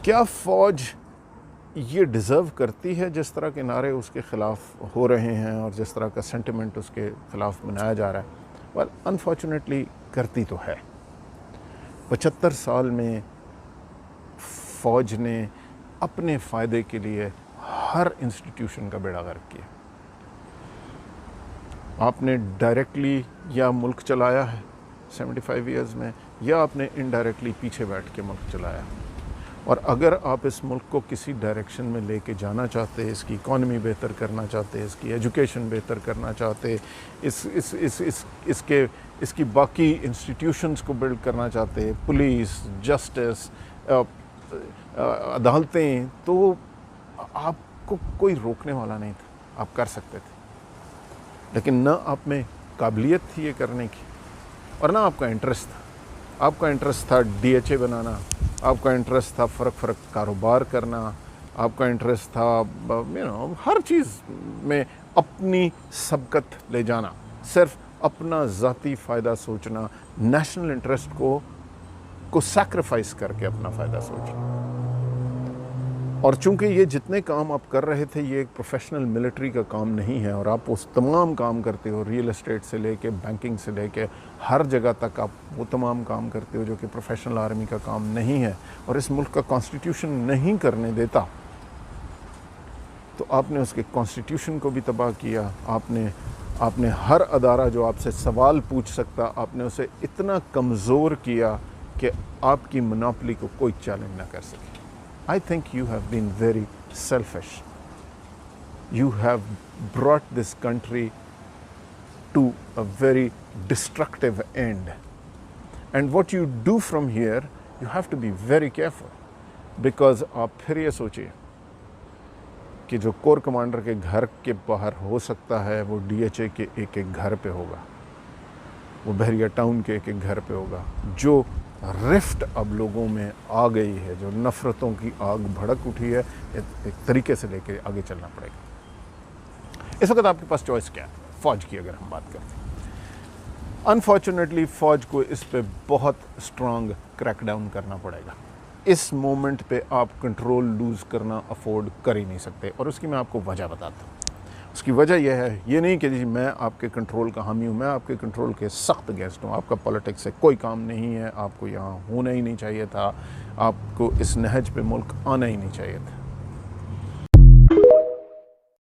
کیا فوج یہ ڈیزرو کرتی ہے جس طرح کے نعرے اس کے خلاف ہو رہے ہیں اور جس طرح کا سینٹیمنٹ اس کے خلاف بنایا جا رہا ہے؟ ویل انفارچونیٹلی کرتی تو ہے۔ 75 سال میں فوج نے اپنے فائدے کے لیے ہر انسٹیٹیوشن کا بیڑا غرق کیا۔ آپ نے ڈائریکٹلی یا ملک چلایا ہے 75 ایئرز میں، یا آپ نے انڈائریکٹلی پیچھے بیٹھ کے ملک چلایا۔ اور اگر آپ اس ملک کو کسی ڈائریکشن میں لے کے جانا چاہتے، اس کی اکانومی بہتر کرنا چاہتے، اس کی ایجوکیشن بہتر کرنا چاہتے، اس کی باقی انسٹیٹیوشنز کو بلڈ کرنا چاہتے، پولیس، جسٹس، عدالتیں، تو آپ کو کوئی روکنے والا نہیں تھا، آپ کر سکتے تھے۔ لیکن نہ آپ میں قابلیت تھی یہ کرنے کی، اور نہ آپ کا انٹرسٹ تھا۔ آپ کا انٹرسٹ تھا DHA بنانا، آپ کا انٹرسٹ تھا فرق کاروبار کرنا، آپ کا انٹرسٹ تھا ہر چیز میں اپنی سبقت لے جانا، صرف اپنا ذاتی فائدہ سوچنا، نیشنل انٹرسٹ کو سیکریفائس کر کے اپنا فائدہ سوچنا۔ اور چونکہ یہ جتنے کام آپ کر رہے تھے یہ ایک پروفیشنل ملٹری کا کام نہیں ہے، اور آپ اس تمام کام کرتے ہو، ریئل اسٹیٹ سے لے کے بینکنگ سے لے کے ہر جگہ تک آپ وہ تمام کام کرتے ہو جو کہ پروفیشنل آرمی کا کام نہیں ہے، اور اس ملک کا کانسٹیٹیوشن نہیں کرنے دیتا، تو آپ نے اس کے کانسٹیٹیوشن کو بھی تباہ کیا۔ آپ نے ہر ادارہ جو آپ سے سوال پوچھ سکتا، آپ نے اسے اتنا کمزور کیا کہ آپ کی مناپلی کو کوئی چیلنج نہ کر سکے۔ I think you have been very selfish. You have brought this country to a very destructive end. And what you do from here, you have to be very careful. Because آپ پھر یہ سوچیے کہ جو corps commander کے گھر کے باہر ہو سکتا ہے وہ DHA کے ایک گھر پہ ہوگا، وہ بحریہ ٹاؤن کے ایک گھر پہ ہوگا۔ جو رفٹ اب لوگوں میں آ گئی ہے، جو نفرتوں کی آگ بھڑک اٹھی ہے، ایک طریقے سے لے کے آگے چلنا پڑے گا۔ اس وقت آپ کے پاس چوائس کیا ہے؟ فوج کی اگر ہم بات کرتے ہیں، انفارچونیٹلی فوج کو اس پہ بہت اسٹرانگ کریک ڈاؤن کرنا پڑے گا۔ اس مومنٹ پہ آپ کنٹرول لوز کرنا افورڈ کر ہی نہیں سکتے، اور اس کی میں آپ کو وجہ بتاتا ہوں۔ اس کی وجہ یہ ہے، یہ نہیں کہ میں آپ کے کنٹرول کا حامی ہوں، میں آپ کے کنٹرول کے سخت اگینسٹ ہوں۔ آپ کا پالیٹکس سے کوئی کام نہیں ہے، آپ کو یہاں ہونا ہی نہیں چاہیے تھا، آپ کو اس نہج پہ ملک آنا ہی نہیں چاہیے تھا۔